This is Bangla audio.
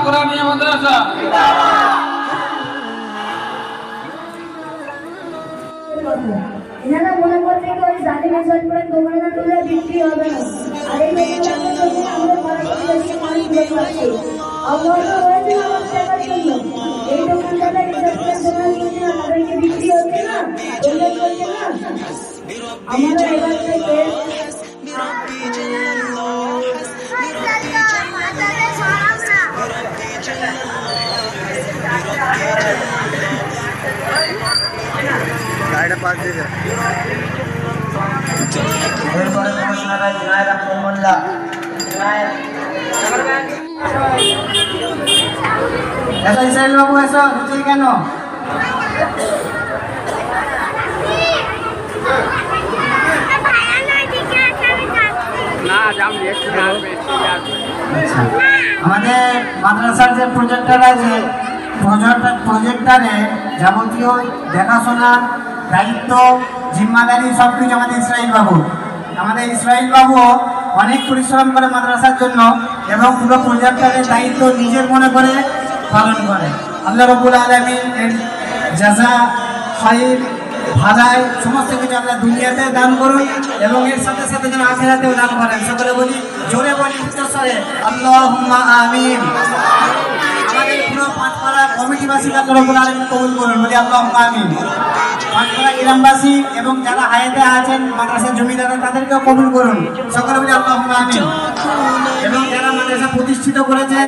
কোরআনিয়া মাদ্রাসা এনারা মনে করছে কি ওই জালিম সরকারের দোকানে তুলে বিক্রি হবে না। আর এই আমাদের পড়াশোনা দেশে মানুষ বিরোধ করছে। অবহেলা হয়েছে আমার টাকার জন্য। এই দোকানদাররা এই সরকারের দোকান করছে না, তাদেরকে বিক্রি হচ্ছে না, উল্লেখ করছে না। আমরা এবার থেকে পাস দিয়ে এরপরে কমিশনার জুনায়েদ আহমদ মোল্লা ইসরাইল বাবু এসো নিচে কেন আমাদের মাদ্রাসার যে প্রজেক্টর আছে প্রজেক্টরে যাবতীয় দেখাশোনা দায়িত্ব জিম্মাদারি সব কিছু আমাদের ইসরাইল বাবু অনেক পরিশ্রম করে মাদ্রাসার জন্য এবং পুরো প্রজেক্টরের দায়িত্ব নিজের মনে করে পালন করে। আল্লাহ রাব্বুল আলামিন এর জাযা খায়র ভালাই সমস্ত কিছু আল্লাহ দুনিয়াতে দান করুন এবং এর সাথে সাথে যেন আখিরাতেও দান করেন। সকলে বলি, জোরে বলি, উচ্চস্বরে আল্লাহুম্মা আমিন। আমাদের পুরো পাঁচপাড়া কমিটিবাসীকে আল্লাহ রাব্বুল আলামিন কবুল করুন, বলি আল্লাহুম্মা আমিন। পাঁচপাড়া গ্রামবাসী এবং যারা হায়াতে আছেন মাদ্রাসার জমিদার তাদেরকেও কবুল করুন, সকলে বলি আল্লাহুম্মা আমিন। এবং যারা মাদ্রাসা প্রতিষ্ঠিত করেছে